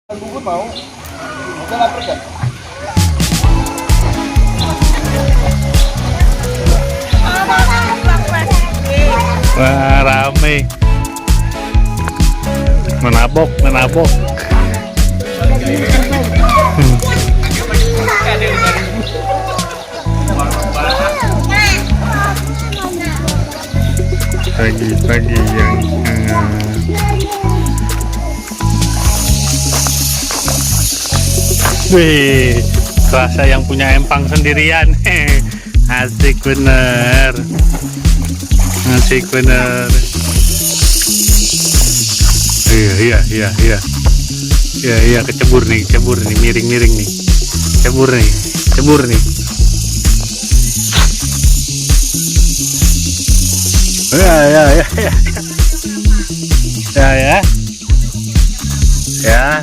Bubur mau? Udah lapar kan? Wah, rame. Menabok. Pagi-pagi yang wih, kerasa yang punya empang sendirian. Asik bener. Iya, kecebur nih, miring nih. Cebur nih.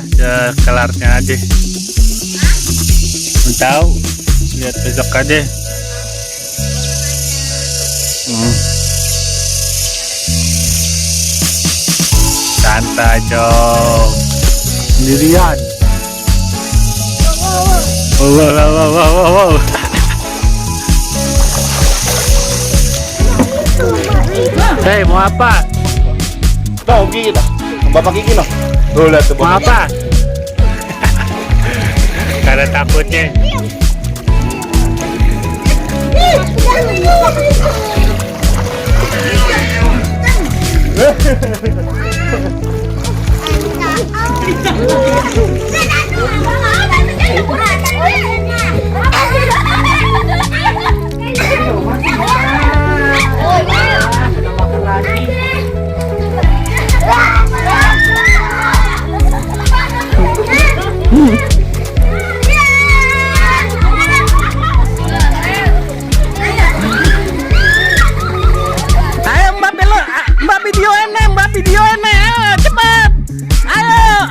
Ya, kelarnya aja. Tahu, lihat besok aja. Santai cok, sendirian. Wow. Hei, mau apa? Tahu gigi dah. Bapak gigi noh. Tuh lihat tuh. Mau apa? Karena takutnya. Videoin, ayo cepat, ayo.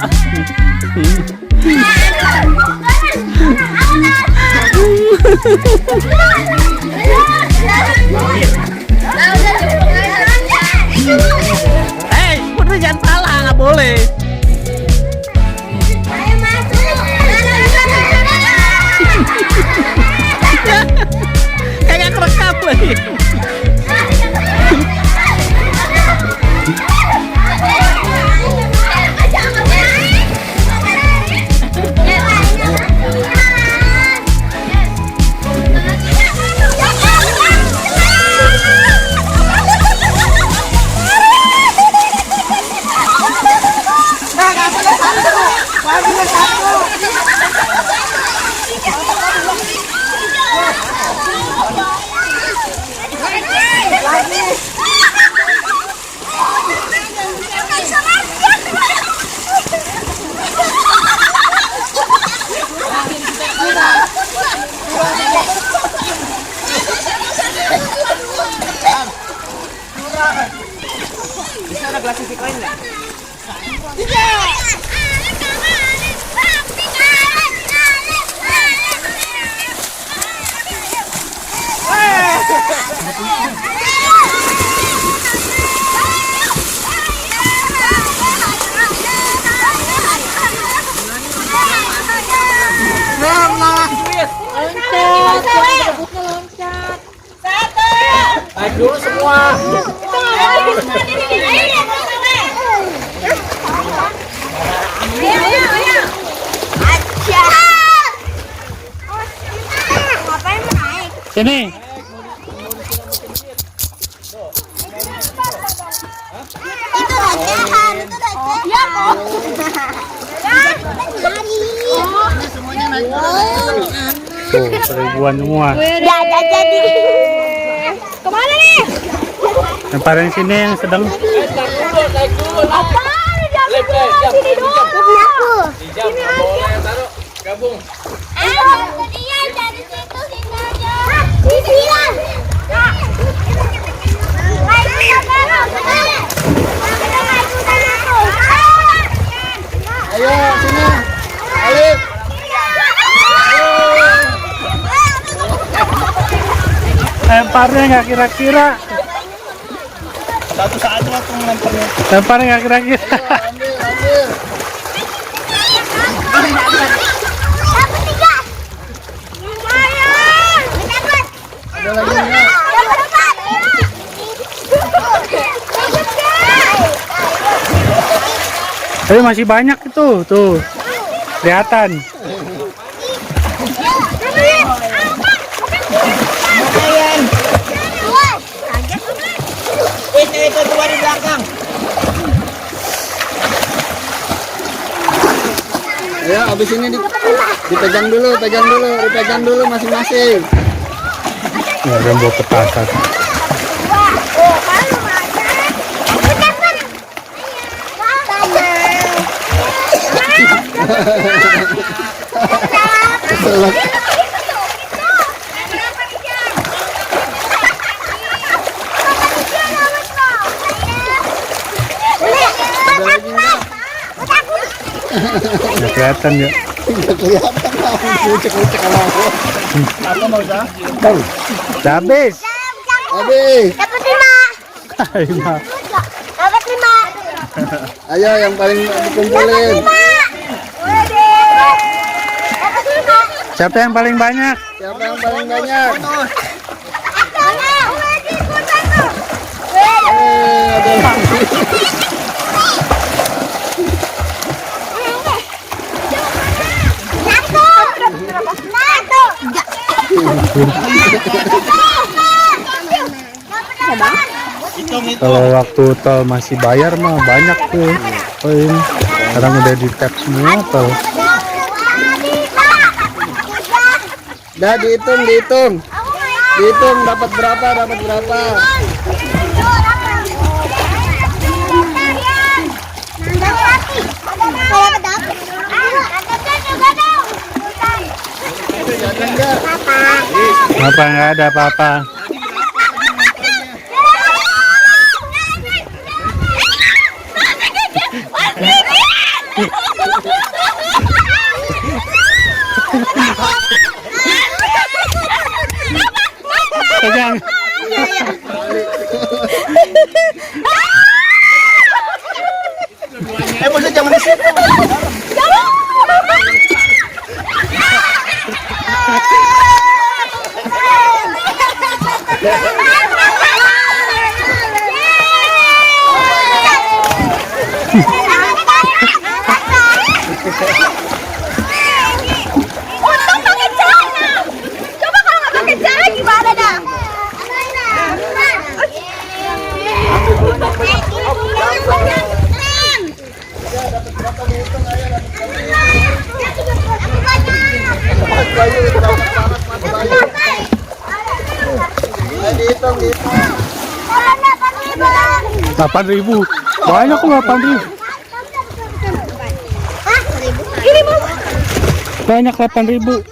Hei, Putri jangan salah, nggak boleh. Kayak kerekam lagi. Bisa ada klasifik lain nggak? Loncat. Naik dulu semua. Ngapain menaik? Sini. Itu lesehan, itu lesehan. Ya kok. Ini semuanya naik. Tuh, seribuan semua. Jadi. Kemana nih? Lemparin sini yang sedang. Naik dulu. Apa? Jangan sini dulu. Dijam, boleh taruh. Gabung. Ayo, dia dari situ sini aja. Di sini. Ayo sini. Ayo. Lemparnya nggak kira-kira. Satu-satu aku melemparnya. Lemparnya nggak kira-kira. Ambil. Tapi masih banyak itu, tuh. Kelihatan. Itu dua di belakang. Ayo, abis ini dipegang dulu masing-masing. Ya, dia bawa petasan. Udah kelihatan ya. Udah kelihatan ucek-ucek sama aku. Apa mau dah? Udah habis. Habis. Dapat 5. Ayo, Dapat 5. Ayo yang paling dikumpulin. Dapat 5. siapa yang paling banyak? Siapa yang paling banyak? Ada. Kalau waktu tol masih bayar mah banyak tuh poin. Sekarang udah di tap semua tol. Dah dihitung. Dihitung dapat berapa? Apa nggak ada apa-apa? Pegang. Maksudnya jangan di situ. Untung pakai celana. Coba kalau nggak pakai celana gimana dah? Dihitung. 8.000. Banyak kok 8.000. Ini mau Banyak 8.000.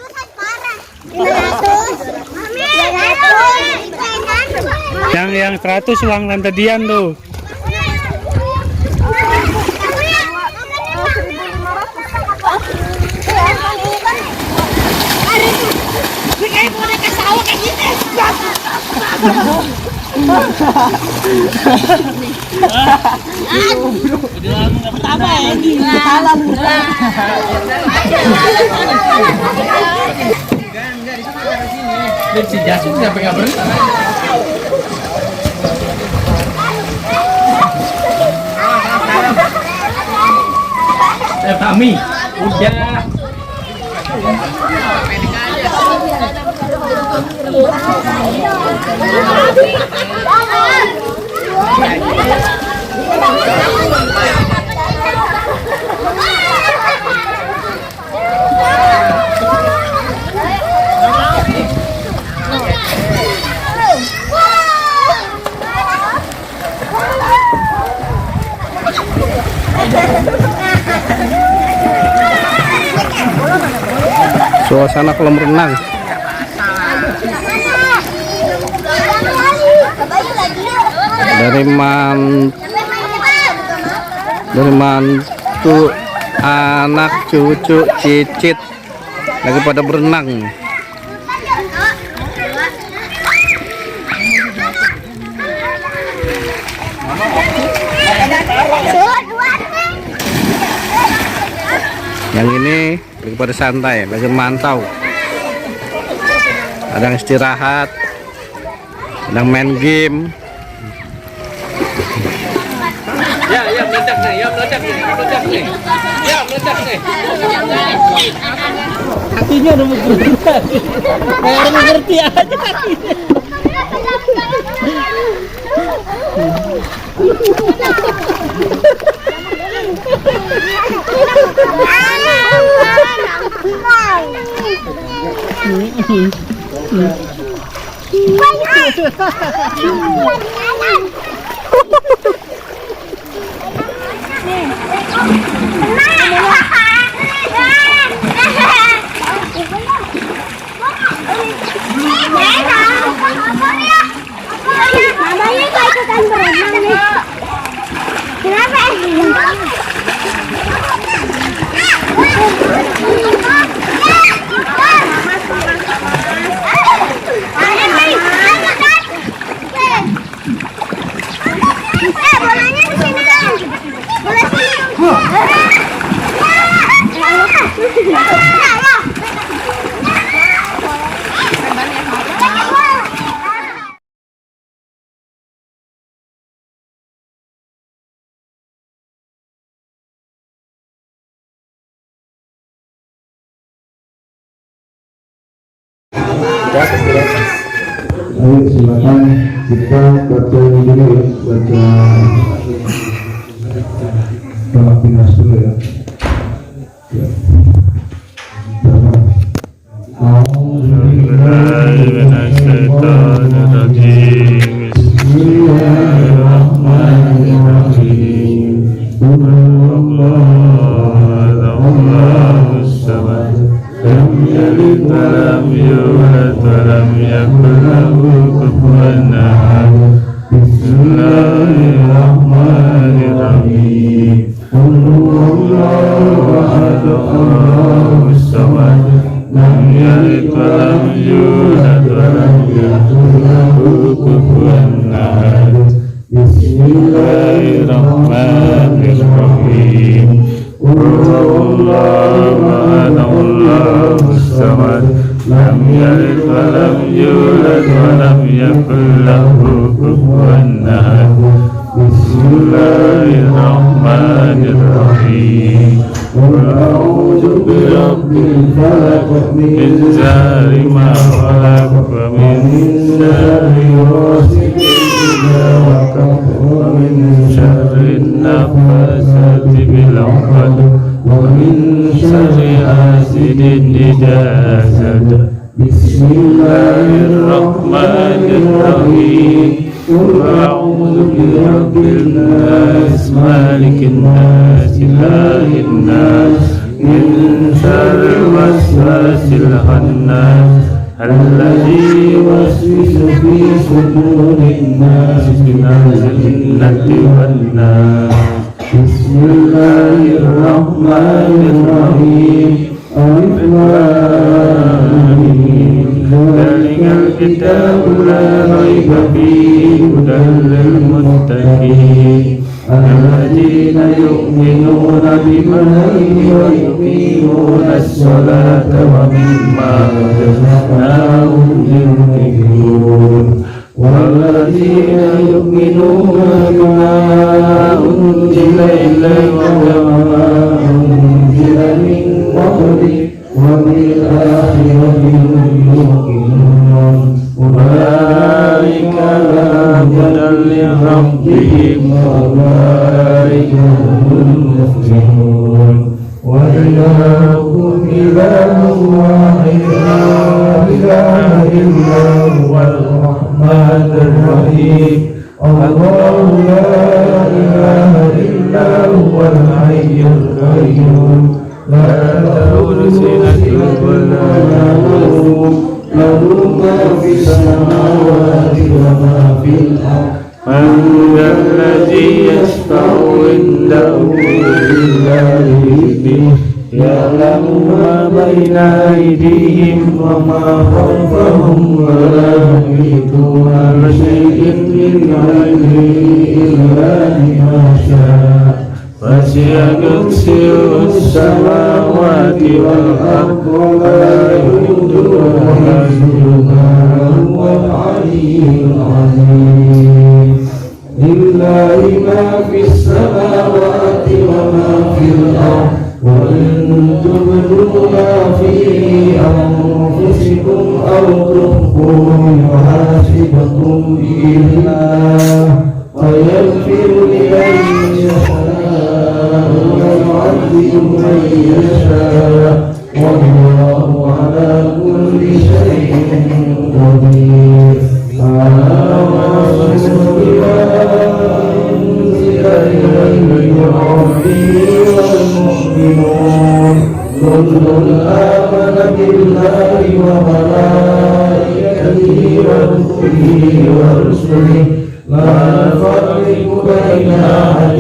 500. Yang 100 uang tadian tuh. Si Jasun siapa yang berhenti? Tami, udah. Suasana kolam renang. Dari mantu, anak, cucu, cicit lagi pada berenang. Yang ini lagi pada santai, lagi mantau. Ada yang istirahat, sedang main game. Ya, meledak nih, meledak nih. Ya, meledak nih. Kakinya udah mau gerak. Kayak orang ngerti aja kakinya. Mamanya nggak ikutan berenang nih. Kenapa? Bolanya di sini dong. Bola sini. Ayo silakan kita baca ini dulu ya, baca doa timnas dulu ya. Bismillahirrahmanirrahim. A'udzu birabbil nas, malikin nas, ilahin nas, min syarril waswasil khannas, alladzi yuwaswisu fi sudurin nas, minal jinnati wan nas. Bismillahirrahmanirrahim. Alif lam mim. Dzalikal kitabu la raiba fihi hudan lil muttaqin alladzina yu'minuna bima wa yuqimuna as-salata wa mimma razaqnahum yunfiqun walladzina yu'minuna bima unzila ilayka wa ma unzila min qablik وبالآخرة هم يوقنون أولئك على هدى من ربهم وأولئك هم المفلحون وإلهكم إله واحد لا إله إلا هو الرحمن الرحيم الله لا إله إلا هو الحي القيوم لا تأخذه سنة ولا نوم له ما في السماوات وما في الأرض من ذا الذي يشفع عنده إلا بإذنه يعلم ما بين أيديهم وما خلفهم ولا يحيطون بشيء من علمه إلا بما شاء وسع كرسيه السماوات والأرض ولا يؤوده حفظهما العلي العظيم لله ما في السماوات وما في الأرض وإن تبدوا ما في أنفسكم أو تخفوه يحاسبكم به الله ويغفر لمن يشاء ويعذب من يشاء والله على كل شيء قدير آمنوا بما أنزل إليه من ربه والمؤمنون كل آمن بالله وملائكته وكتبه ورسله لا نفرق بين أحد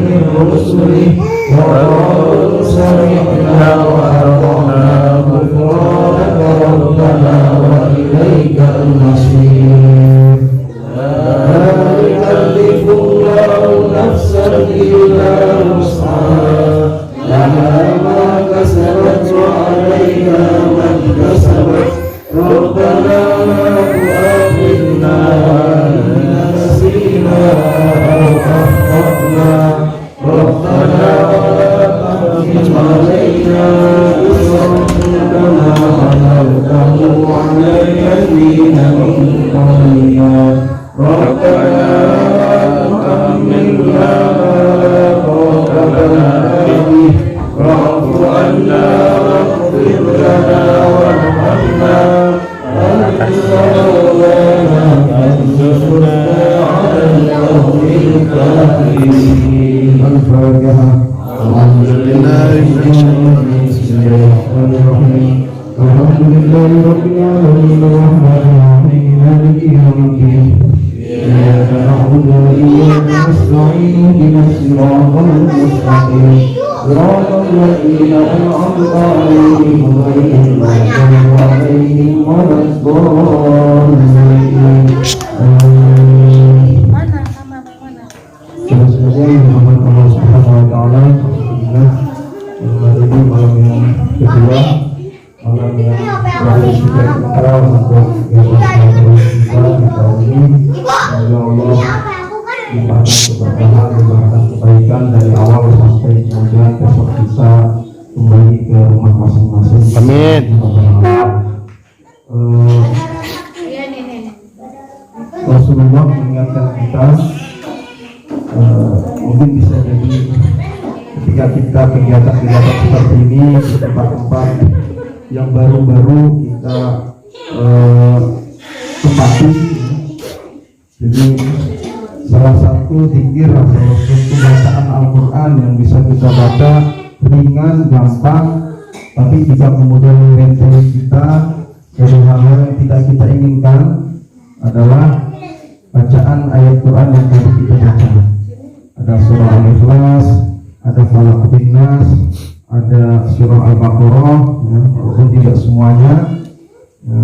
من رسله وقالوا سمعنا وأطعنا غفرانك ربنا وإليك المصير لا يكلف الله نفسا إلا وسعها لها ما كسبت وعليها ما اكتسبت ربنا لا تؤاخذنا إن نسينا أو أخطأنا ربنا ولا تحمل علينا إصرا كما حملته على الذين من قبلنا ربنا لا تحملنا ما لا طاقة لنا به واعف عنا واغفر لنا وارحمنا أنت مولانا فانصرنا على القوم الكافرين. الفاتحة. أعوذ بالله من الشيطان الرجيم. الحمد لله رب العالمين الرحمن الرحيم مالك يوم الدين إياك نعبد وإياك نستعين اهدنا الصراط المستقيم صراط الذين أنعمت عليهم غير المغضوب عليهم ولا الضالين. Semoga rahmat Allah Subhanahu wa taala. Alhamdulillah ini malam yang kedua, malam yang paling kita untuk kita di tahun ini. Semoga Allah limpahkan keberkahan, limpahkan kebaikan dari awal sampai kemudian besok kita kembali ke rumah masing-masing. Amin. Rasulullah mengingatkan kita, mungkin bisa jadi ketika kita kegiatan-kegiatan seperti ini di tempat-tempat yang baru-baru kita tempati. Jadi salah satu zikir atau bacaan Al-Quran yang bisa kita baca ringan, gampang, tapi jika kemudian membentengi kita dari hal-hal yang tidak kita inginkan adalah bacaan ayat Quran yang tadi kita baca. Ada surah Al-Ikhlas, ada Falaq bin Nas, ada surah Al-Baqarah, ya, walaupun tidak semuanya, ya,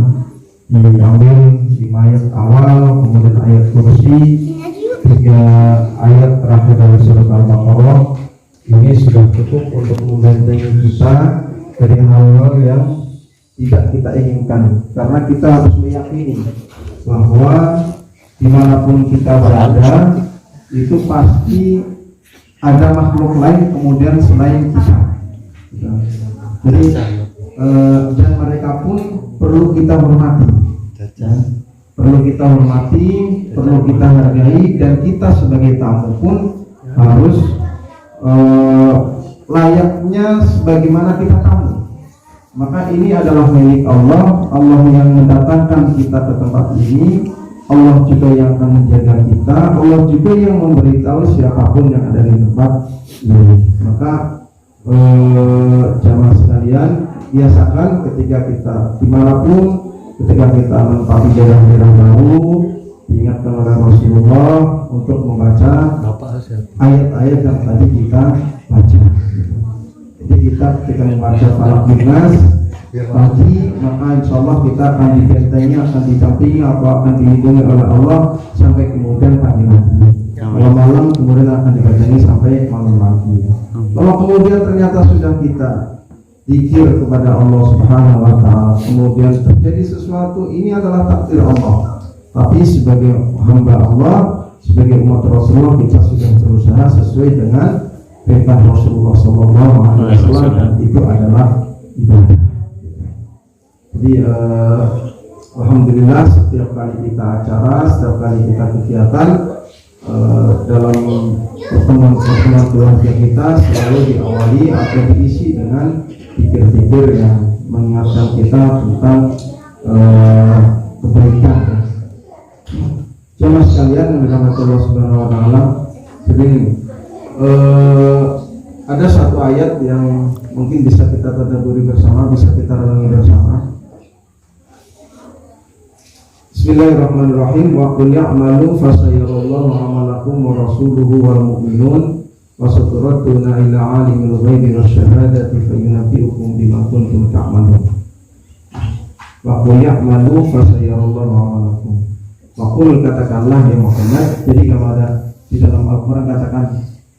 diambil di ayat awal, kemudian ayat kursi, 3 ayat terakhir dari surah Al-Baqarah. Ini sudah cukup untuk membentengi kita dari hal-hal yang tidak kita inginkan, karena kita harus meyakini bahwa dimanapun kita berada itu pasti ada makhluk lain kemudian selain kita. Jadi dan mereka pun perlu kita hormati, perlu kita hormati, perlu kita hargai, dan kita sebagai tamu pun harus layaknya sebagaimana kita tamu. Maka ini adalah milik Allah, Allah yang mendatangkan kita ke tempat ini, Allah juga yang akan menjaga kita, Allah juga yang memberitahu siapapun yang ada di tempat ini. Maka jamaah sekalian, biasakan ketika kita dimanapun, ketika kita menempati daerah-daerah baru, diingatkan oleh Rasulullah untuk membaca ayat-ayat yang tadi kita baca. Jadi kita ketika membaca Falaq bin Nas pagi, maka insya Allah kita akan dibentengi, akan didampingi, atau akan dilindungi oleh Allah sampai kemudian pagi lagi. Kalau malam kemudian akan dibentengi sampai malam lagi. Kalau kemudian ternyata sudah kita zikir kepada Allah Subhanahu wa taala, kemudian terjadi sesuatu, ini adalah takdir Allah. Tapi sebagai hamba Allah, sebagai umat Rasulullah, kita sudah berusaha sesuai dengan perintah Rasulullah SAW, dan itu adalah ibadah. Jadi alhamdulillah setiap kali kita acara, setiap kali kita kegiatan, dalam pertemuan-pertemuan keluarga kita selalu diawali atau diisi dengan pikir-pikir yang mengingatkan kita tentang kebaikan. Jemaah sekalian yang dirahmati Allah Subhanahu wa taala, jadi ada satu ayat yang mungkin bisa kita tadabburi bersama, bisa kita renungi bersama. Bismillahirrahmanirrahim. Wa qul ya'malu fasayarallahu 'amalakum wa rasuluhu wal mu'minun wa saturadduna ila 'alimil ghaibi wasyahadati fayunabbi'ukum bima kuntum ta'malun. Wa qul ya'malu fasayarallahu 'amalakum. Wa qul, katakanlah ya Muhammad. Jadi kalau ada di dalam Al-Qur'an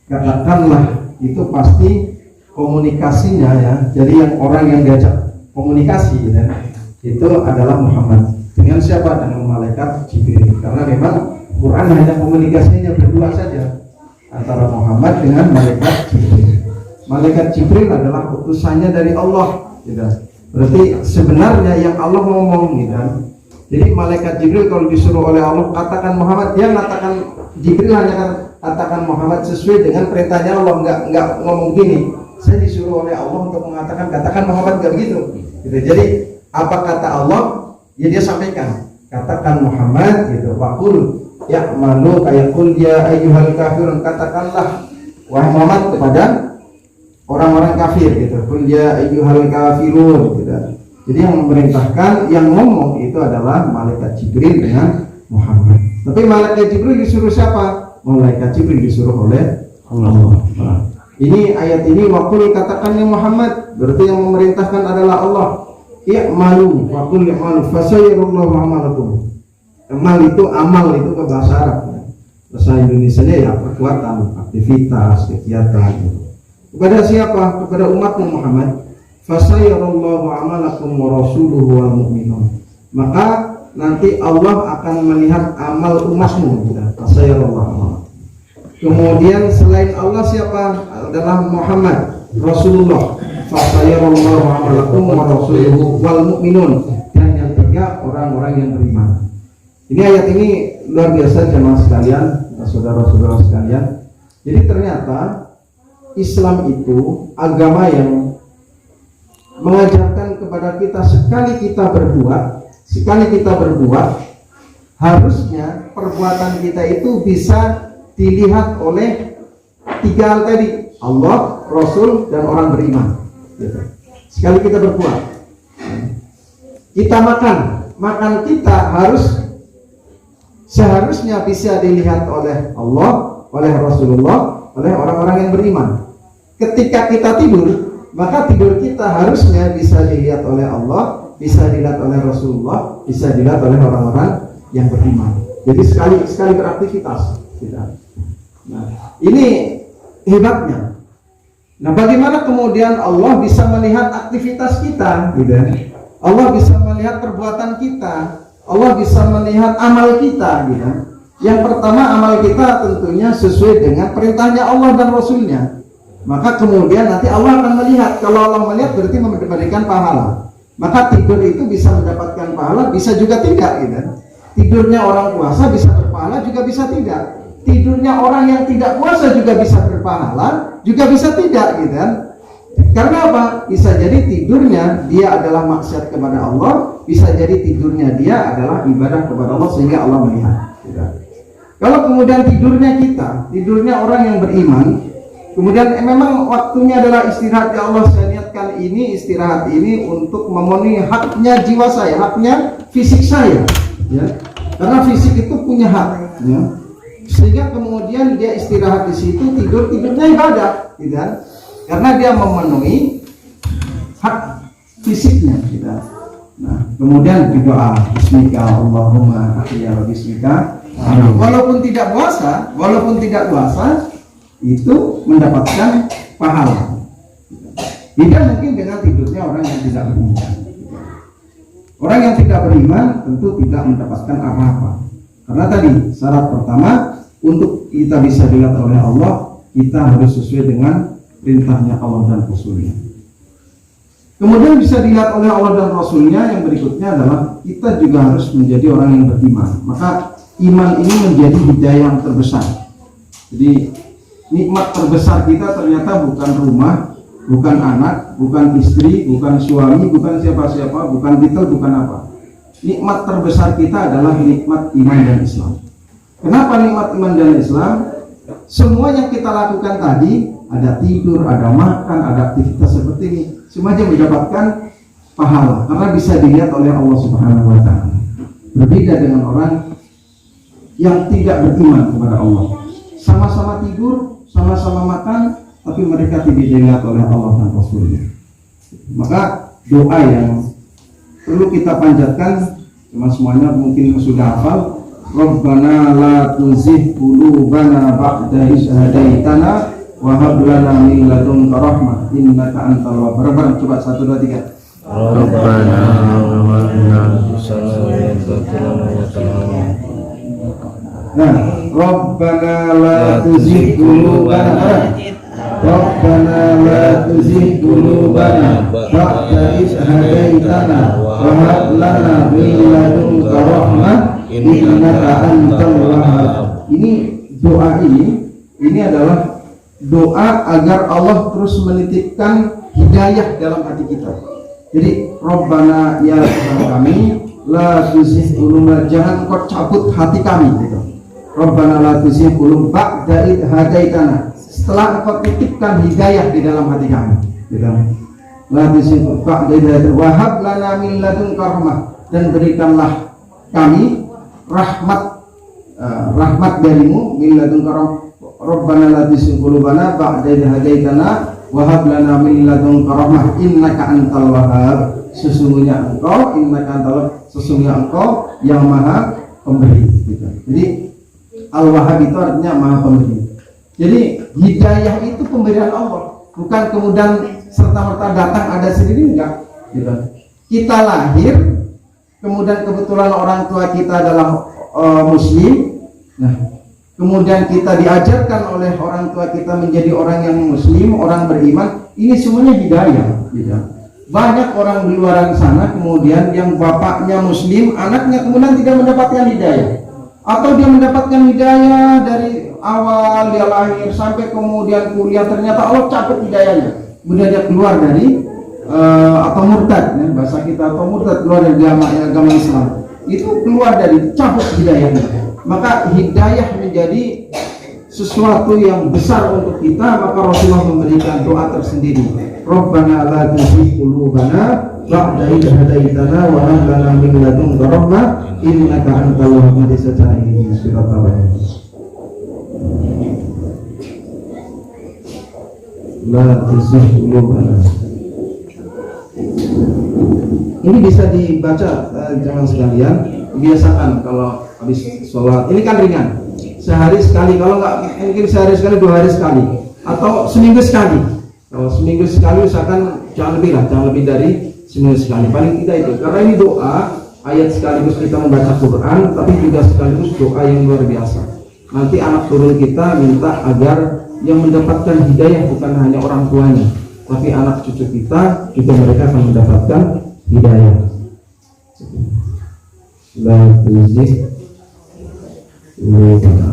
katakanlah, itu pasti komunikasinya ya. Jadi yang orang yang diajak komunikasi ya, itu adalah Muhammad. Dengan siapa? Dengan malaikat Jibril. Karena memang Quran hanya komunikasinya berdua saja, antara Muhammad dengan malaikat Jibril. Malaikat Jibril adalah utusannya dari Allah, gitu. Berarti sebenarnya yang Allah ngomong, gitu. Jadi malaikat Jibril kalau disuruh oleh Allah katakan Muhammad, dia mengatakan, Jibril hanya katakan Muhammad sesuai dengan perintahnya Allah, enggak ngomong gini, saya disuruh oleh Allah untuk mengatakan katakan Muhammad, enggak begitu. Gitu. Jadi apa kata Allah, ya dia sampaikan, katakan Muhammad, gitu. Waqul ya'malu kayaqul ya ayyuhal kafirun, katakanlah wahai Muhammad kepada orang-orang kafir, gitu. Qul ya ayyuhal kafirun, gitu. Jadi yang memerintahkan, yang ngomong itu adalah malaikat Jibril dengan Muhammad. Tapi malaikat Jibril disuruh siapa? Malaikat Jibril disuruh oleh Allah. Nah, ini ayat ini waqul, katakan ya Muhammad, berarti yang memerintahkan adalah Allah. I'malu wa qul i'malu fasayarallahu 'amalakum. Amal itu ke bahasa Arab. Bahasa Indonesianya ya perbuatan, aktivitas, kegiatan. Kepada siapa? Kepada umat Muhammad. Fasayarallahu 'amalakum wa rasuluhu wal mu'minun. Maka nanti Allah akan melihat amal umatmu. Fasayarallahu. Kemudian selain Allah siapa? Adalah Muhammad, Rasulullah. Fasayarallahu 'amalakum wa rasuluhu wal mu'minun. Dan yang ketiga orang-orang yang beriman. Ini ayat ini luar biasa jemaah sekalian, saudara-saudara sekalian. Jadi ternyata Islam itu agama yang mengajarkan kepada kita sekali kita berbuat, harusnya perbuatan kita itu bisa dilihat oleh tiga hal tadi, Allah, Rasul, dan orang beriman. Sekali kita berbuat, kita makan kita seharusnya bisa dilihat oleh Allah, oleh Rasulullah, oleh orang-orang yang beriman. Ketika kita tidur, maka tidur kita harusnya bisa dilihat oleh Allah, bisa dilihat oleh Rasulullah, bisa dilihat oleh orang-orang yang beriman. Jadi sekali beraktivitas kita. Nah, ini hebatnya. Nah, bagaimana kemudian Allah bisa melihat aktivitas kita, gitu? Allah bisa melihat perbuatan kita, Allah bisa melihat amal kita, gitu. Yang pertama, amal kita tentunya sesuai dengan perintahnya Allah dan Rasulnya. Maka kemudian nanti Allah akan melihat. Kalau Allah melihat berarti memberikan pahala. Maka tidur itu bisa mendapatkan pahala, bisa juga tidak, gitu. Tidurnya orang puasa bisa berpahala, juga bisa tidak. Tidurnya orang yang tidak puasa juga bisa berpahala, juga bisa tidak, gitu kan? Karena apa? Bisa jadi tidurnya dia adalah maksiat kepada Allah, bisa jadi tidurnya dia adalah ibadah kepada Allah sehingga Allah melihat. Gitu. Kalau kemudian tidurnya orang yang beriman, kemudian memang waktunya adalah istirahat, ya Allah saya niatkan ini istirahat ini untuk memenuhi haknya jiwa saya, haknya fisik saya, ya. Karena fisik itu punya hak, ya. Sehingga kemudian dia istirahat di situ, tidurnya ibadah, gitu kan? Karena dia memenuhi hak fisiknya, gitu. Nah, kemudian berdoa, Bismika Allahumma ahya bismika. Walaupun tidak puasa, itu mendapatkan pahala. Tidak mungkin dengan tidurnya orang yang tidak beriman. Orang yang tidak beriman tentu tidak mendapatkan apa-apa. Karena tadi syarat pertama untuk kita bisa dilihat oleh Allah, kita harus sesuai dengan perintahnya Allah dan Rasulnya. Kemudian bisa dilihat oleh Allah dan Rasulnya, yang berikutnya adalah kita juga harus menjadi orang yang beriman. Maka iman ini menjadi hidayah yang terbesar. Jadi nikmat terbesar kita ternyata bukan rumah, bukan anak, bukan istri, bukan suami, bukan siapa-siapa, bukan titel, bukan apa. Nikmat terbesar kita adalah nikmat iman dan Islam. Kenapa nikmat iman dan Islam? Semua yang kita lakukan tadi, ada tidur, ada makan, ada aktivitas seperti ini, semuanya mendapatkan pahala karena bisa dilihat oleh Allah Subhanahu wa taala. Berbeda dengan orang yang tidak beriman kepada Allah. Sama-sama tidur, sama-sama makan, tapi mereka tidak dilihat oleh Allah dan Rasulnya. Maka doa yang perlu kita panjatkan, cuma semuanya mungkin sudah hafal, Rabbana la tuzigh qulubana ba'da idh hadaitana wa hab lana min ladunka rahmah innaka antal wahhab. Coba 1 2 3. Rabbana wa inna Nah, Rabbana la tuzigh qulubana, Rabbana la tuzigh qulubana ba'da idh hadaitana wa hab lana min ladunka rahmah innaka antal wahhab. Ini doa ini adalah doa agar Allah terus menitipkan hidayah dalam hati kita. Jadi Rabbana, ya Tuhan kami, la tuzigh qulubana, jangan kau cabut hati kami gitu. Rabbana la tuzigh qulubana ba'da idh hadaitana, setelah engkau titipkan hidayah di dalam hati kami gitu. La tuzigh ba'da idh hadaitana wa hab lana min ladunka rahmah, dan berikanlah kami rahmat darimu, min ladunka rahmah. Rabbana la tuzigh qulubana ba'da idh hadaitana wa hab lana min ladunka rahmah innaka antal wahhab. Sesungguhnya engkau yang maha pemberi gitu. Jadi Al-Wahhab itu artinya maha pemberi. Jadi hidayah itu pemberian Allah, bukan kemudian serta-merta datang ada sendiri, enggak gitu. Kita lahir, kemudian kebetulan orang tua kita adalah muslim. Nah, kemudian kita diajarkan oleh orang tua kita menjadi orang yang muslim, orang beriman. Ini semuanya hidayah gitu. Banyak orang di luar sana kemudian yang bapaknya muslim, anaknya kemudian tidak mendapatkan hidayah, atau dia mendapatkan hidayah dari awal dia lahir sampai kemudian kuliah, ternyata Allah cabut hidayahnya, kemudian dia keluar dari atau murtad, ya, bahasa kita atau murtad, keluar dari agama Islam, itu keluar dari cabut hidayahnya. Maka hidayah menjadi sesuatu yang besar untuk kita. Maka Rasulullah memberikan doa tersendiri, Rabbana la tuzigh qulubana ba'da idh hadaitana wa hab lana min ladunka rahmah innaka antal wahhab. Secara ini surat Al-Baqarah. La tuzigh qulubana. Ini bisa dibaca jangan sekalian, biasakan kalau habis sholat. Ini kan ringan, sehari sekali, kalau nggak mungkin sehari sekali, 2 hari sekali, atau seminggu sekali. Kalau seminggu sekali usahakan jangan lebih dari seminggu sekali, paling tidak itu. Karena ini doa ayat sekaligus kita membaca Quran, tapi juga sekaligus doa yang luar biasa. Nanti anak turun kita minta agar yang mendapatkan hidayah bukan hanya orang tuanya, tapi anak cucu kita juga, mereka akan mendapatkan hidayah. La tuzigh qulubana.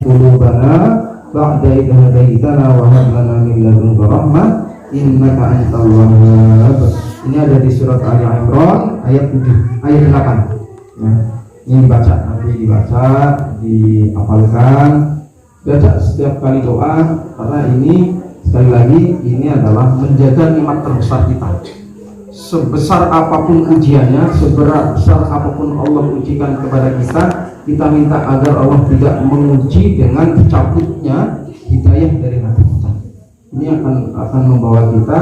Qulubana ba'da idh hadaitana wa hab lana min ladunka rahmah innaka antal wahhab. Ini ada di surat Ali Imran ayat 7, ayat 8. Nah, ini dibaca, nanti dibaca, dihafalkan, baca setiap kali doa, karena ini sekali lagi ini adalah menjaga nikmat terbesar kita. Sebesar apapun ujiannya, sebesar apapun Allah ujikan kepada kita, kita minta agar Allah tidak menguji dengan cabutnya hidayah dari hati kita. Ini akan membawa kita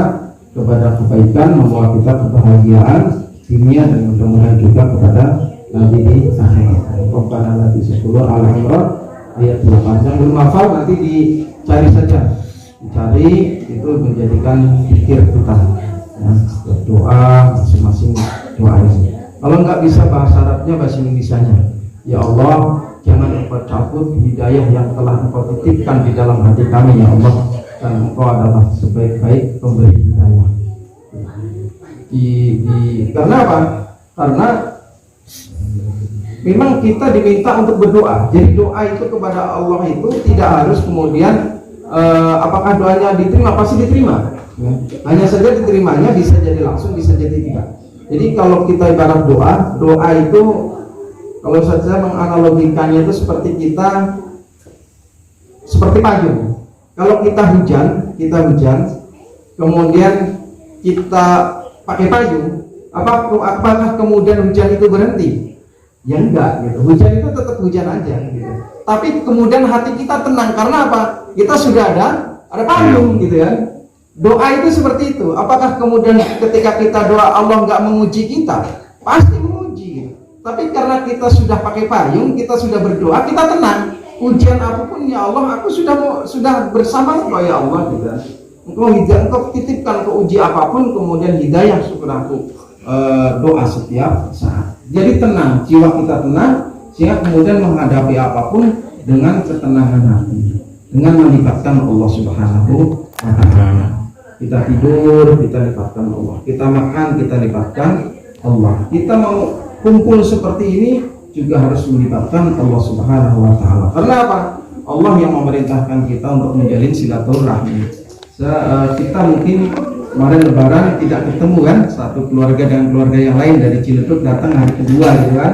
kepada kebaikan, membawa kita kebahagiaan dunia, dan mudah-mudahan juga kepada nanti di akhirat. Rabbana la tuzigh qulubana, Al-Imran ayat 8. Yang belum hafal nanti dicari saja, dicari, itu menjadikan pikir kita ya, doa masing-masing doa ini. Kalau nggak bisa bahasa Arabnya, bahasa Indonesianya, ya Allah, jangan Engkau cabut hidayah yang telah Engkau titipkan di dalam hati kami ya Allah, dan Engkau adalah sebaik-baik pemberi hidayah. Karena apa? Karena memang kita diminta untuk berdoa. Jadi doa itu kepada Allah itu tidak harus kemudian apakah doanya diterima, pasti diterima ya. Hanya saja diterimanya bisa jadi langsung, bisa jadi tidak. Jadi kalau kita ibarat doa itu, kalau saya menganalogikannya itu seperti payung. Kalau kita hujan, kemudian kita pakai payung, apakah kemudian hujan itu berhenti? Ya enggak gitu. Hujan itu tetap hujan aja gitu. Tapi kemudian hati kita tenang karena apa? Kita sudah ada payung gitu ya. Doa itu seperti itu. Apakah kemudian ketika kita doa Allah nggak menguji kita? Pasti menguji. Tapi karena kita sudah pakai payung, kita sudah berdoa, kita tenang. Ujian apapun ya Allah, aku sudah bersama Engkau ya Allah gitu. Engkau titipkan ke uji apapun, kemudian hidayah syukur aku doa setiap saat. Jadi tenang, jiwa kita tenang, sehingga kemudian menghadapi apapun dengan ketenangan hati, dengan melibatkan Allah Subhanahu wa Ta'ala. Kita tidur, kita libatkan Allah. Kita makan, kita libatkan Allah. Kita mau kumpul seperti ini juga harus melibatkan Allah Subhanahu wa Ta'ala. Karena apa? Allah yang memerintahkan kita untuk menjalin silaturahmi. Kita mungkin kemarin Lebaran tidak ketemu kan, satu keluarga dengan keluarga yang lain dari Ciledug datang hari kedua gitu kan,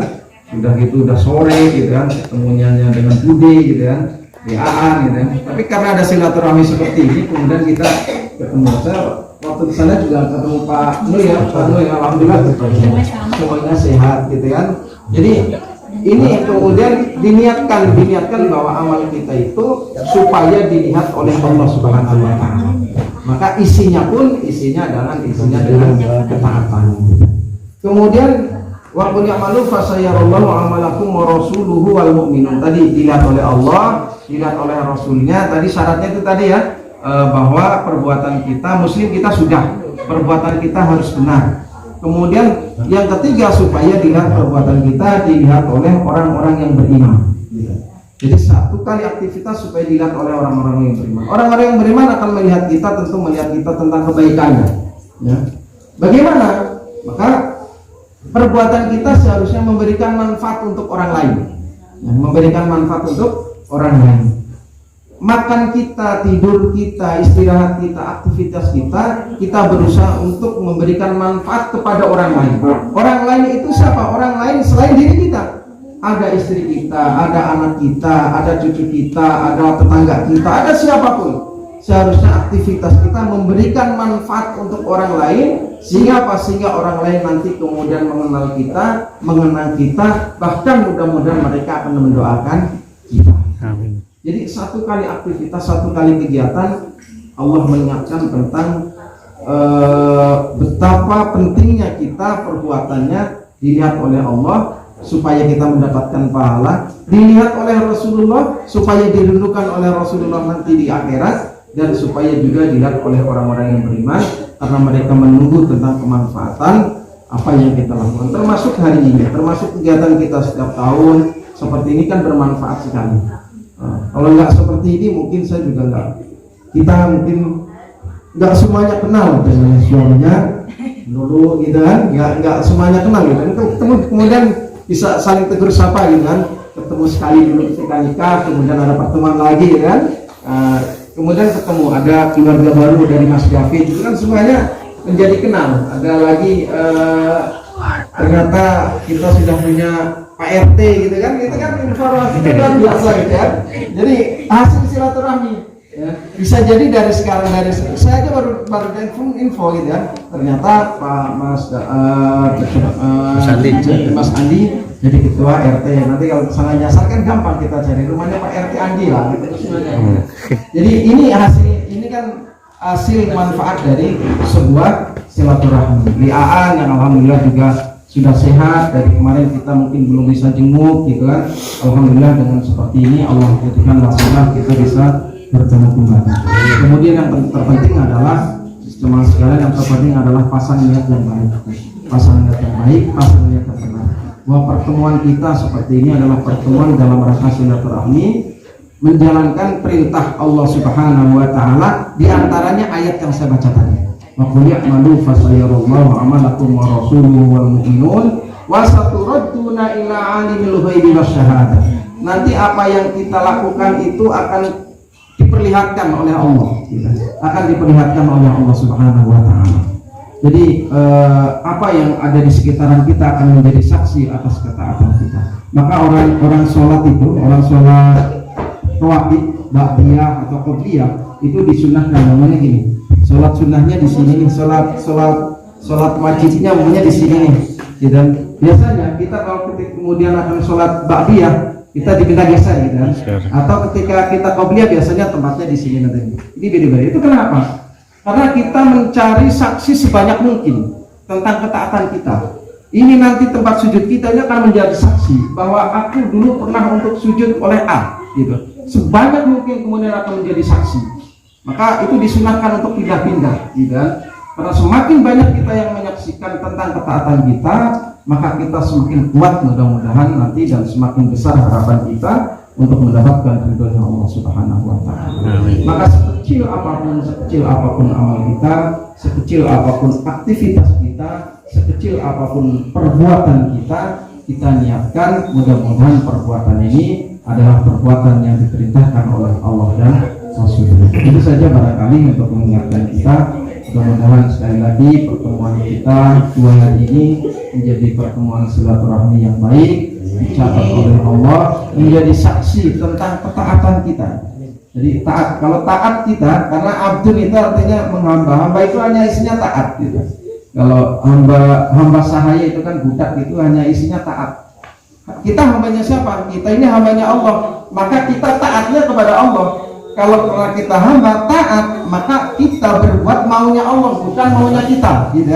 sudah gitu udah sore gitu kan, ketemunya dengan Bude gitu kan, WA-an gitu kan. Tapi karena ada silaturahmi seperti ini, kemudian kita ketemu. Saya waktu di sana juga ketemu Pak Nur ya, alhamdulillah semuanya sehat gitu kan. Jadi ini kemudian diniatkan bahwa amal kita itu supaya dilihat oleh Allah Subhanahu wa Ta'ala. Maka isinya dengan ketaatan. Kemudian wa qul ya'malu fa sayarallahu 'amalakum wa rasuluhu wal mu'minun. Tadi dilihat oleh Allah, dilihat oleh Rasulnya. Tadi syaratnya itu tadi ya, bahwa perbuatan kita muslim kita sudah, perbuatan kita harus benar. Kemudian yang ketiga supaya dilihat perbuatan kita dilihat oleh orang-orang yang beriman. Jadi satu kali aktivitas supaya dilihat oleh orang-orang yang beriman. Orang-orang yang beriman akan melihat kita, tentu melihat kita tentang kebaikannya. Ya. Bagaimana? Maka perbuatan kita seharusnya memberikan manfaat untuk orang lain. Ya, memberikan manfaat untuk orang lain. Makan kita, tidur kita, istirahat kita, aktivitas kita berusaha untuk memberikan manfaat kepada orang lain. Orang lain itu siapa? Orang lain selain diri kita. Ada istri kita, ada anak kita, ada cucu kita, ada tetangga kita, ada siapapun. Seharusnya aktivitas kita memberikan manfaat untuk orang lain, sehingga apa? Sehingga orang lain nanti kemudian mengenal kita, bahkan mudah-mudahan mereka akan mendoakan kita. Amin. Jadi satu kali aktivitas, satu kali kegiatan, Allah mengingatkan tentang betapa pentingnya kita perbuatannya dilihat oleh Allah supaya kita mendapatkan pahala, dilihat oleh Rasulullah supaya dirindukan oleh Rasulullah nanti di akhirat, dan supaya juga dilihat oleh orang-orang yang beriman karena mereka menunggu tentang kemanfaatan apa yang kita lakukan, termasuk hari ini, termasuk kegiatan kita setiap tahun seperti ini kan bermanfaat sekali. Kalau nggak seperti ini mungkin saya juga kita mungkin nggak semuanya kenal dengan suaminya dulu gitu kan, nggak semuanya kenal gitu kan, kemudian bisa saling tegur sapa gitu kan, ketemu sekali dulu ketika nikah, kemudian ada pertemuan lagi gitu kan, kemudian ketemu ada keluarga baru dari Mas David itu kan, semuanya menjadi kenal. Ada lagi ternyata kita sudah punya Pak RT gitu kan informasi luar biasa gitu ya. Jadi hasil silaturahmi ya, bisa jadi dari sekarang, dari saya aja baru info gitu ya, ternyata Pak Mas Andi jadi ketua RT. Nanti kalau kesana nyasar kan gampang, kita cari rumahnya Pak RT Andi lah gitu. Jadi ini kan hasil manfaat dari sebuah silaturahmi. Liaan yang alhamdulillah juga sudah sehat. Dari kemarin kita mungkin belum bisa jenguk gitu kan. Alhamdulillah dengan seperti ini Allah jadikan wasilah kita bisa bertemu kembali. Kemudian yang terpenting adalah teman sekalian, yang terpenting adalah pasang niat yang baik. Pasang niat yang baik, pasang niat yang benar. Bahwa pertemuan kita seperti ini adalah pertemuan dalam rangka silaturahmi, menjalankan perintah Allah Subhanahu wa taala, di antaranya ayat yang saya baca tadi. Wa qul ya'malu fasayarallahu 'amalakum wa rasuluhu wal mu'minun wa saturadduna ila 'alimil ghaibi wasyahadah. Nanti apa yang kita lakukan itu akan diperlihatkan oleh Allah, akan diperlihatkan oleh Allah Subhanahu wa taala. Jadi apa yang ada di sekitaran kita akan menjadi saksi atas ketaatan kita. Maka orang sholat itu, orang sholat tawadid, ba'diyah atau qobliyah itu disunahkan namanya gini. Sholat sunnahnya di sini nih, sholat wajibnya umumnya di sini nih. Gitu. Biasanya kita kalau kemudian akan sholat ba'diyah kita dipindah geser gitu kan. Atau ketika kita qobliyah biasanya tempatnya di sini nanti. Ini beda-beda. Itu kenapa? Karena kita mencari saksi sebanyak mungkin tentang ketaatan kita. Ini nanti tempat sujud kita ini akan menjadi saksi bahwa aku dulu pernah untuk sujud oleh A, gitu. Sebanyak mungkin kemudian akan menjadi saksi. Maka itu disunahkan untuk pindah-pindah, gitu kan? Karena semakin banyak kita yang menyaksikan tentang ketaatan kita, maka kita semakin kuat mudah-mudahan nanti dan semakin besar harapan kita untuk mendapatkan ridhonya Allah Subhanahu wa taala. Maka sekecil apapun amal kita, sekecil apapun aktivitas kita, sekecil apapun perbuatan kita, kita niatkan mudah-mudahan perbuatan ini adalah perbuatan yang diperintahkan oleh Allah dan Rasulullah. Itu saja barangkali untuk mengingatkan kita. Mudah-mudahan sekali lagi pertemuan kita 2 hari ini menjadi pertemuan silaturahmi yang baik, dicatat oleh Allah, menjadi saksi tentang ketaatan kita. Jadi taat, kalau taat kita, karena abdun itu artinya menghamba, hamba itu hanya isinya taat gitu. Kalau hamba sahaya itu kan budak, itu hanya isinya taat. Kita hambanya siapa? Kita ini hambanya Allah, maka kita taatnya kepada Allah. Kalau pernah kita hamba taat, maka kita berbuat maunya Allah, bukan maunya kita, gitu.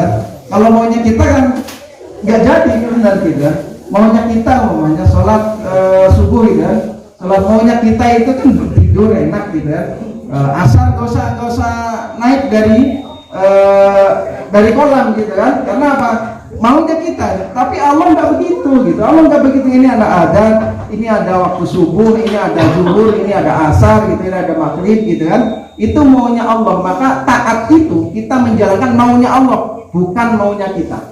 Kalau maunya kita kan nggak jadi benar gitu. Maunya kita, maunya sholat subuh, gitu. Sholat maunya kita itu kan tidur enak, gitu. Asar nggak usah naik dari kolam, gitu kan? Karena apa? Maunya kita, tapi Allah nggak begitu, gitu. Allah nggak begitu. Ini ada adzan, ini ada waktu subuh, ini ada zuhur, ini ada asar, gitu, ini ada maghrib, gitu kan? Itu maunya Allah. Maka taat itu kita menjalankan maunya Allah, bukan maunya kita.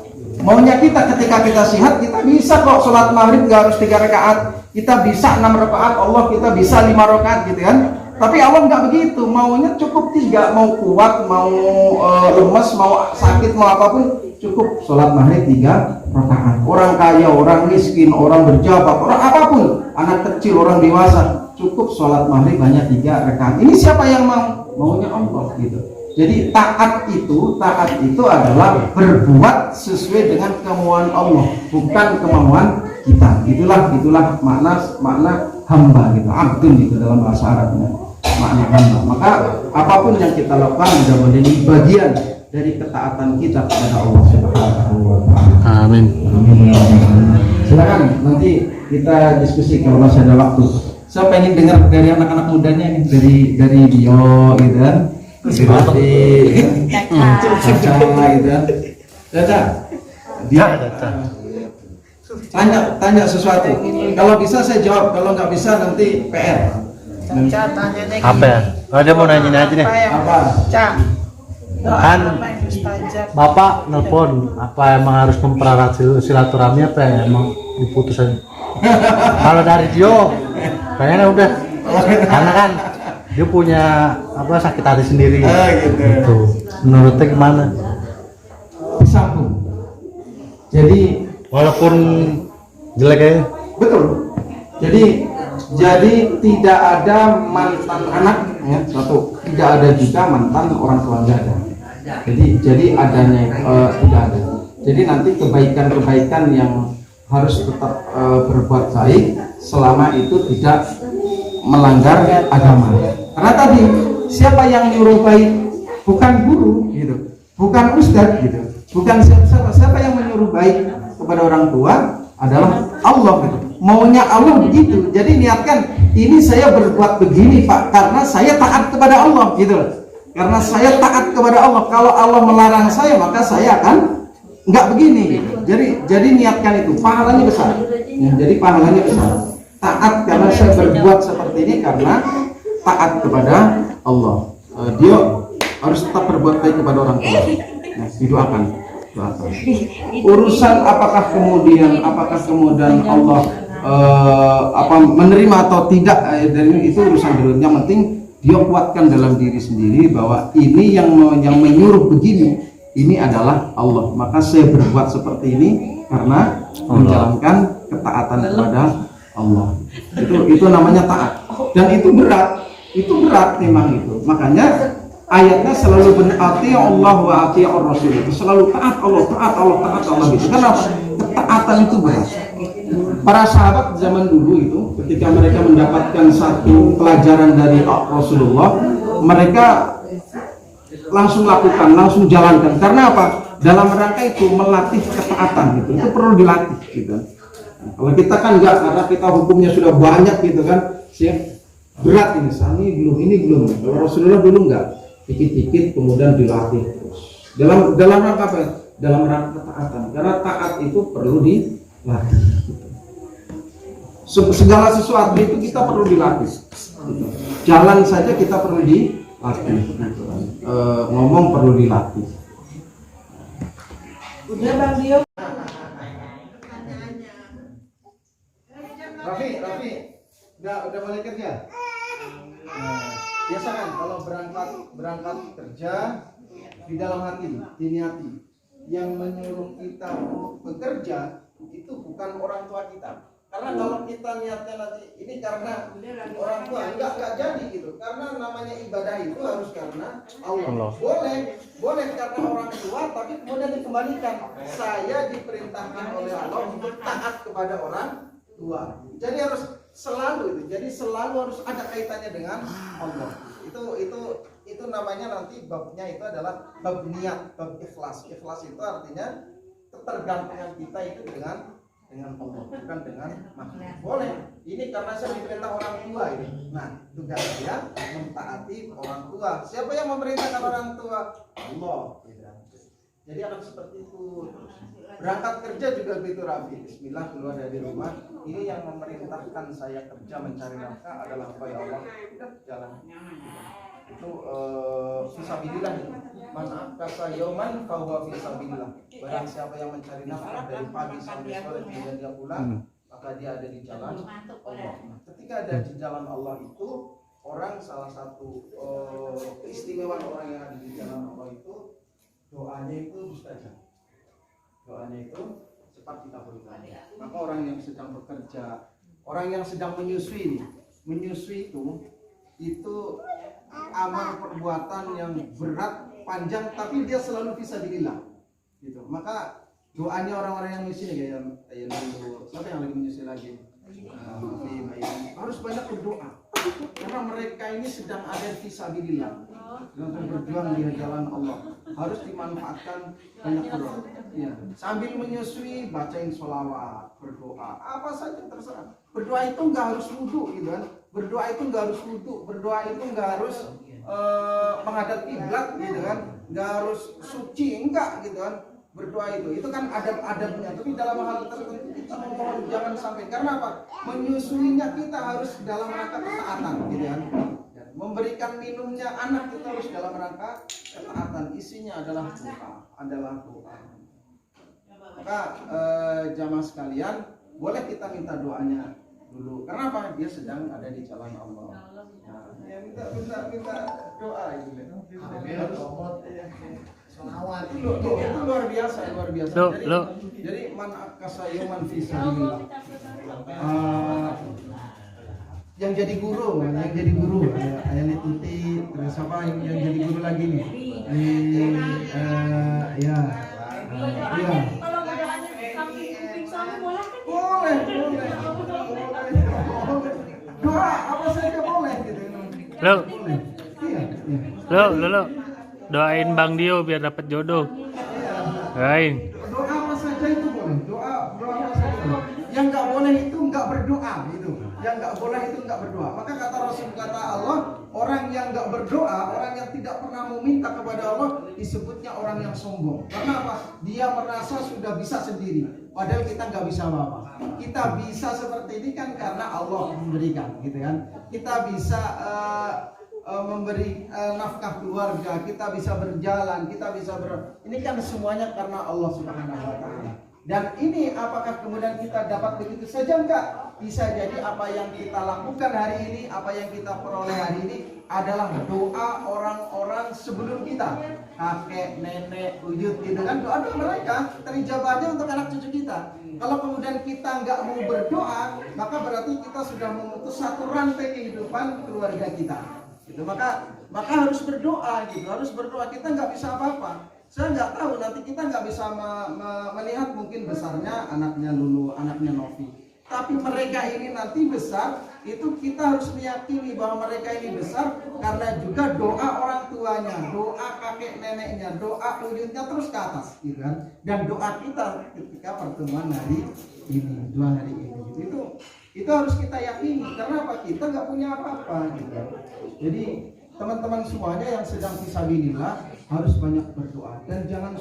Maunya kita ketika kita sehat, kita bisa kok sholat maghrib nggak harus 3 rakaat, kita bisa 6 rakaat, Allah kita bisa 5 rakaat, gitu kan? Tapi Allah nggak begitu, maunya cukup 3, mau kuat, mau lemes, mau sakit, mau apapun, cukup sholat maghrib 3 rakaat. Orang kaya, orang miskin, orang berjabat, orang apapun, anak kecil, orang dewasa, cukup sholat maghrib hanya 3 rakaat. Ini siapa yang mau? Maunya Allah, gitu. Jadi taat itu adalah berbuat sesuai dengan kemauan Allah, bukan kemauan kita. Itulah makna hamba, gitu. Abdun itu dalam bahasa Arabnya, makna hamba. Maka apapun yang kita lakukan sudah menjadi bagian dari ketaatan kita kepada Allah Subhanahu wa taala. Amin. Silakan nanti kita diskusi kalau masih ada waktu. Saya pengen dengar dari anak-anak mudanya nih, dari Dio, gitu kan? Dari Caca, gitu kan? Caca. Tanya sesuatu. Kalau bisa saya jawab, kalau nggak bisa nanti PR. Apa ya? Oh, dia mau nanya aja nih. Apa? Kan Bapak nelpon, apa emang harus memperarat silaturahmi apa ya emang diputus aja? Kalau dari Dio kayaknya udah, karena kan dia punya apa sakit hati sendiri, gitu. Menurutnya gimana? Disambung. Jadi walaupun jelek ya. betul. Jadi tidak ada mantan anak, ya, satu. Tidak ada juga mantan orang tua, nggak ada. Jadi adanya tidak ada. Jadi nanti kebaikan-kebaikan yang harus tetap berbuat baik selama itu tidak melanggar agama. Karena tadi siapa yang nyuruh baik? Bukan guru, gitu. Bukan ustadz, gitu. Bukan siapa yang menyuruh baik kepada orang tua adalah Allah gitu. Maunya Allah begitu. Jadi niatkan ini saya berbuat begini Pak karena saya taat kepada Allah gitu. Karena saya taat kepada Allah. Kalau Allah melarang saya maka saya akan nggak begini gitu. Jadi niatkan itu, pahalanya besar. Ya, jadi pahalanya besar. Taat karena saya berbuat seperti ini karena taat kepada Allah. Dia harus tetap berbuat baik kepada orang tua. Nah, didoakan. Urusan apakah kemudian Allah menerima atau tidak dari itu urusan dulu. Yang penting dia kuatkan dalam diri sendiri bahwa ini yang menyuruh begini, ini adalah Allah. Maka saya berbuat seperti ini karena menjalankan ketaatan kepada Allah. Itu namanya taat. Dan itu berat memang itu. Makanya ayatnya selalu berarti Allah wa ati'ur rasul, itu selalu taat Allah gitu. Kenapa? Ketaatan itu berat. Para sahabat zaman dulu itu ketika mereka mendapatkan satu pelajaran dari Rasulullah, mereka langsung lakukan, langsung jalankan. Karena apa? Dalam rangka itu melatih ketaatan gitu. Itu perlu dilatih gitu. Nah, kalau kita kan enggak, karena kita hukumnya sudah banyak gitu kan. Siap. Berat ini belum. Kalau Rasulullah dulu enggak. Dikit-dikit kemudian dilatih terus. Dalam rangka apa? Dalam rangka ketaatan. Karena taat itu perlu dilatih. Segala sesuatu itu kita perlu dilatih. Jalan saja kita perlu dilatih. Ngomong perlu dilatih. Udah Bang Dio. Raffi, udah balik kerja? Biasa kan kalau berangkat kerja di dalam hati, diniati yang menyuruh kita untuk bekerja itu bukan orang tua kita. Karena kalau kita niatnya nanti ini karena orang tua enggak jadi gitu. Karena namanya ibadah itu harus karena Allah. Boleh karena orang tua tapi kemudian dikembalikan. Saya diperintahkan oleh Allah untuk taat kepada orang tua. Jadi harus selalu itu. Jadi selalu harus ada kaitannya dengan Allah. Itu namanya nanti babnya itu adalah bab niat, bab ikhlas. Ikhlas itu artinya ketergantungan kita itu dengan Allah, bukan dengan makhluk. Boleh. Ini karena saya diperintah orang tua ini. Nah, tugas saya mentaati orang tua. Siapa yang memerintahkan orang tua? Allah. Jadi akan seperti itu. Berangkat kerja juga begitu Raffi. Bismillah keluar dari rumah. Ini yang memerintahkan saya kerja mencari nafkah adalah apa ya Allah? Kita jalan. Itu fisabilillah itu. Man akasa yauman fa huwa fisabilillah. Barang siapa yang mencari nafkah dari pagi sampai sore kemudian dia pulang, maka dia ada di jalan Allah. Ketika ada di jalan Allah itu, orang salah satu keistimewaan orang yang ada di jalan Allah itu doanya itu mustajab. Doanya itu cepat dikabulkan. Maka orang yang sedang bekerja, orang yang sedang menyusui itu amal perbuatan yang berat, panjang, tapi dia selalu fisabilillah gitu. Maka doanya orang-orang yang menyusui kayak siapa yang lagi menyusui lagi? Harus banyak berdoa. Karena mereka ini sedang ada fisabilillah. Untuk berjuang di jalan Allah. Harus dimanfaatkan banyak berdoa. Ya. Sambil menyusui bacain sholawat, berdoa, apa saja terserah. Berdoa itu nggak harus wudhu gitu kan. Berdoa itu nggak harus wudhu. Berdoa itu nggak harus menghadap kiblat gitu kan. Nggak harus suci, enggak gitu kan. Berdoa itu kan adab-adabnya. Tapi dalam hal tertentu kita mohon jangan sampai. Karena apa? Menyusuinya kita harus dalam rangka ketaatan gitu kan. Memberikan minumnya anak kita harus dalam rangka ketaatan. Isinya adalah doa. Maka jamaah sekalian, boleh kita minta doanya dulu. Karena apa? Dia sedang ada di jalan Allah. Nah, ya minta doa itu. Itu luar biasa. Jadi man akasa yauman fi sabilillah. Yang jadi guru ayah Tuti, terus apa yang jadi guru lagi nih? Boleh. Doa apa saja boleh gitu. Lo. Doain Bang Dio biar dapat jodoh. Doain. Doa apa saja itu boleh. Doa doa puasa gitu. Yang nggak boleh itu nggak berdoa gitu. Yang nggak boleh itu nggak berdoa. Maka kata Rasul, kata Allah, orang yang nggak berdoa, orang yang tidak pernah meminta kepada Allah, disebutnya orang yang sombong. Karena apa? Dia merasa sudah bisa sendiri. Padahal kita nggak bisa apa-apa. Kita bisa seperti ini kan karena Allah memberikan, gitu kan. Kita bisa memberi nafkah keluarga, kita bisa berjalan, kita bisa ini kan semuanya karena Allah Subhanahu wa taala. Dan ini apakah kemudian kita dapat begitu saja? Enggak. Bisa jadi apa yang kita lakukan hari ini, apa yang kita peroleh hari ini adalah doa orang-orang sebelum kita, kakek, nenek, buyut, gitu kan. Doa mereka terijabahnya untuk anak cucu kita. Kalau kemudian kita nggak mau berdoa, maka berarti kita sudah memutus satu rantai kehidupan keluarga kita. Gitu. Maka harus berdoa gitu, harus berdoa. Kita nggak bisa apa-apa. Saya nggak tahu, nanti kita nggak bisa melihat mungkin besarnya anaknya Lulu, anaknya Novi. Tapi mereka ini nanti besar, itu kita harus meyakini bahwa mereka ini besar karena juga doa orang tuanya, doa kakek neneknya, doa uyutnya terus ke atas, gitu kan? Dan doa kita ketika pertemuan hari ini, dua hari ini, gitu. Itu harus kita yakini. Karena apa? Kita nggak punya apa-apa, gitu. Jadi teman-teman semuanya yang sedang fisabilillah harus banyak berdoa dan jangan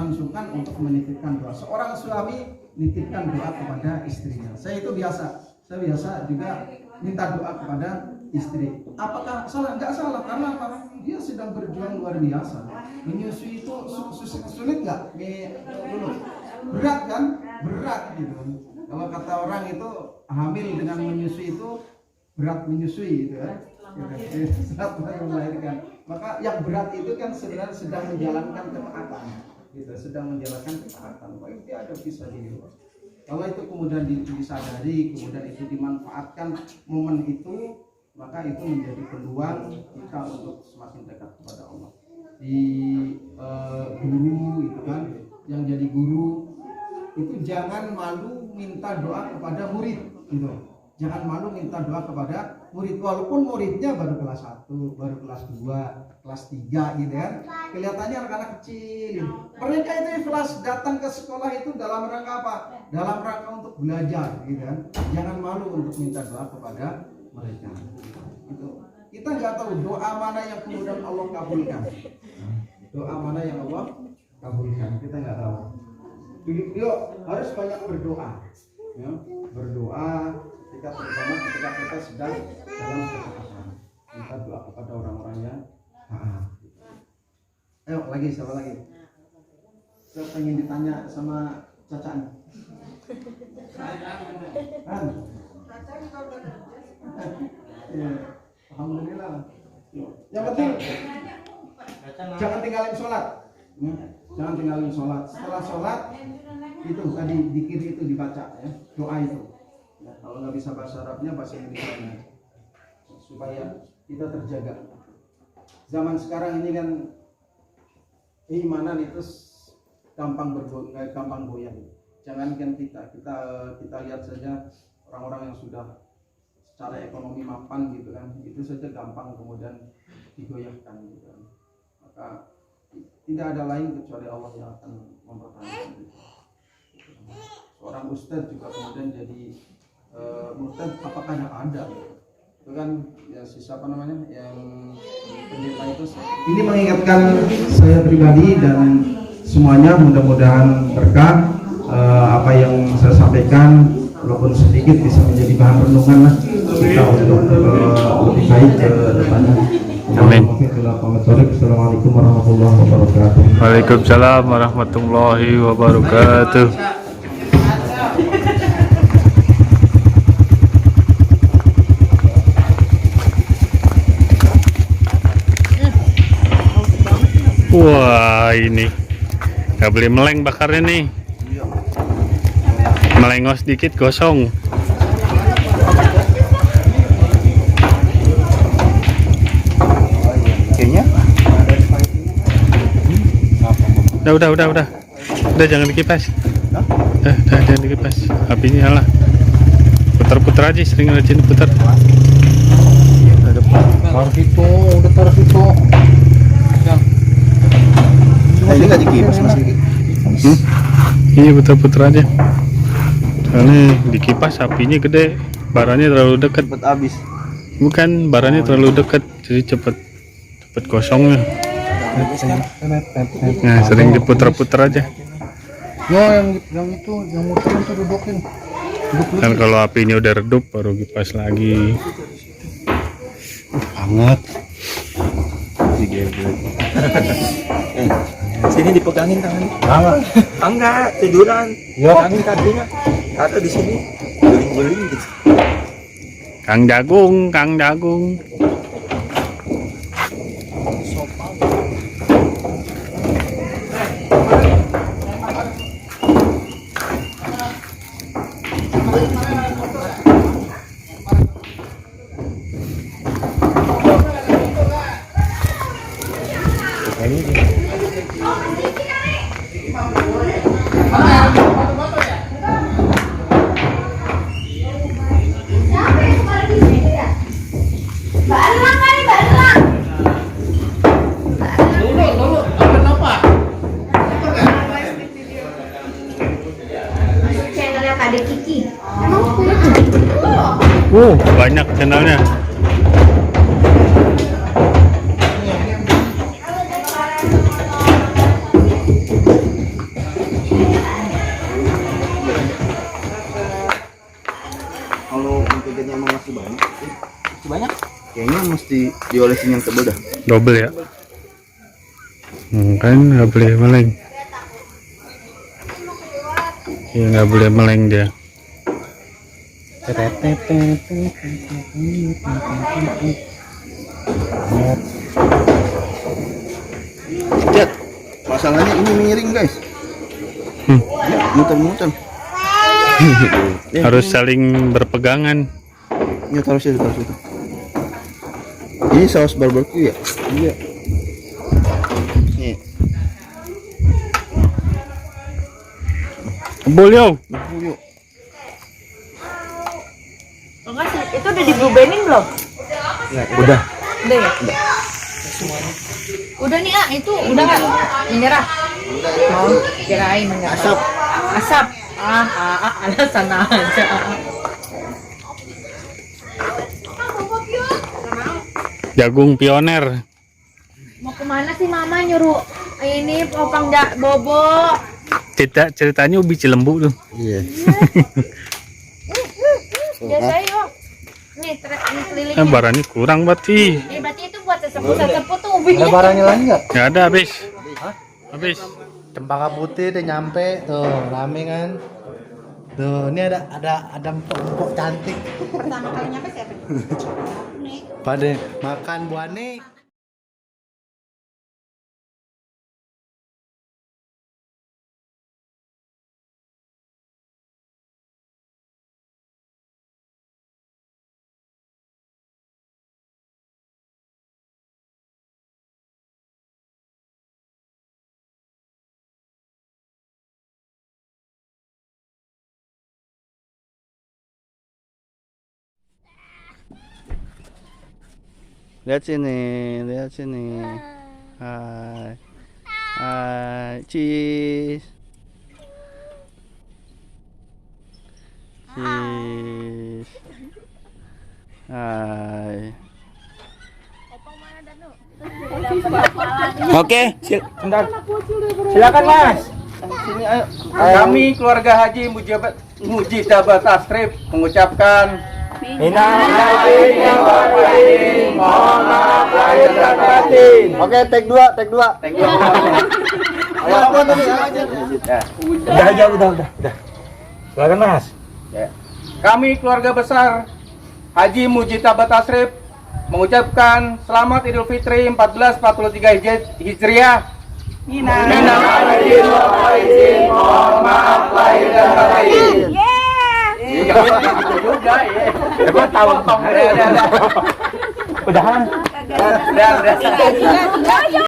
sungkan untuk menitipkan doa. Seorang suami nitipkan doa kepada istrinya. Saya biasa juga minta doa kepada istri. Apakah salah? Enggak salah, karena apa? Dia sedang berjuang luar biasa. Menyusui itu sulit nggak? Berat kan? Berat gitu. Kalau kata orang itu hamil dengan menyusui itu berat menyusui gitu ya. Saat melahirkan. Maka yang berat itu kan sebenarnya sedang menjalankan ketaatan. Gitu, sedang menjalankan ketaatan. Wah, itu ada bisa di luar. Kalau itu kemudian disadari, kemudian itu dimanfaatkan momen itu, maka itu menjadi peluang kita untuk semakin dekat kepada Allah. Di guru itu kan, yang jadi guru itu jangan malu minta doa kepada murid gitu. Jangan malu minta doa kepada murid, walaupun muridnya baru kelas 1, baru kelas 2, kelas 3 gitu kan. Kelihatannya anak-anak kecil. Mereka itu ikhlas datang ke sekolah itu dalam rangka apa? Dalam rangka untuk belajar gitu kan. Jangan malu untuk minta doa kepada mereka. Gitu. Kita nggak tahu doa mana yang kemudian Allah kabulkan. Doa mana yang Allah kabulkan, kita nggak tahu. Yuk, harus banyak berdoa. Ya, berdoa terutama ketika kita sedang dalam kesusahan. Minta doa kepada orang-orang yang ayo lagi, siapa lagi? Saya pengen ditanya sama Caca nih. Kan? Ya, alhamdulillah. Yang penting jangan tinggalin sholat. Jangan tinggalin sholat. Setelah sholat itu tadi zikir itu dibaca ya, doa itu. Ya, kalau nggak bisa bahasa Arabnya, bahasa Indonesia supaya kita terjaga. Zaman sekarang ini kan keimanan itu gampang goyah. Jangankan kita lihat saja orang-orang yang sudah secara ekonomi mapan gitu kan, itu saja gampang kemudian digoyahkan gitu kan. Maka tidak ada lain kecuali Allah yang akan mempertahankan itu. Seorang ustadz juga kemudian jadi murtad, apakah ada itu kan ya, siapa namanya yang pendeta itu. Ini mengingatkan saya pribadi dan semuanya, mudah-mudahan berkah apa yang saya sampaikan, walaupun sedikit bisa menjadi bahan renungan lah kita untuk lebih baik ke depannya. Amin. Assalamualaikum warahmatullahi wabarakatuh. Waalaikumsalam warahmatullahi wabarakatuh. Wah, ini nggak boleh meleng bakarnya nih. Melengos dikit gosong. Kayaknya Udah jangan dikipas. Udah jangan dikipas. Apinya nyala. Putar-putar aja, sering rajin putar. Taruh situ. ini nggak dikipas Mas Diki. Iya putar-putar aja. Soalnya dikipas apinya gede, barannya terlalu dekat. Cepet habis. Bukan, barannya terlalu dekat, jadi cepet kosongnya. Nah, sering diputar-putar aja. Yo, yang itu, yang muter itu dudukin. Kan kalau apinya udah redup baru kipas lagi. Hangat. Sini dipegangin tangan. Enggak, tiduran. Yo. Pegangin kakinya. Kata di sini guling-guling gitu. Kang Jagung, Kang Jagung. Channelnya Kadek Kiki. Banyak channelnya. Kalau menteganya emang masih banyak. Masih banyak? Kayaknya mesti diolesin yang tebal dah. Double ya. Kan nggak boleh meleng. Ya nggak boleh meleng dia. Lihat, masalahnya ini miring guys. Ya, muter-muter. Harus saling berpegangan. Ya taruh situ, taruh situ. Ini saus barbeque ya? Iya. Nih. Boleh. Yuk. Enggak sih, itu udah di blue banding belum? Udah. Udah ya? Udah nih itu udah nggak menyerah? Oh, kirain menyerah. Asap. Asap. Alasan aja. Jagung pioner. Mau kemana sih mama nyuruh ini popang bobo? Ceritanya ubi Cilembu tuh. Iya. Biasa yuk. Nih, ini kelilingnya. Nah, barangnya kurang berarti. Berarti itu buat sesepuh tuh ubinya. Ada barangnya lagi nggak? Nggak ada, habis. Habis. Cempaka putih udah nyampe tuh, rame kan. Tuh, ini ada empok cantik. Pertama kali nyampe siapa? Pada makan Bu Ani. Lihat sini. Hai. Hai, cheese. Cheese. Hai. Oke, Silakan Mas. Sini ayo. Kami keluarga Haji Mujidabat Tasrif mengucapkan mohon maaf lahir dan batin. Oke, take 2. Ayo, apa tadi? Udah. Silakan Mas. Kami keluarga besar Haji Mujidabat Tasrif mengucapkan selamat Idul Fitri 1443 Hijriah. Minal aidin wal faizin, mohon maaf lahir dan batin. Juga ya. Emang tahu. Udah.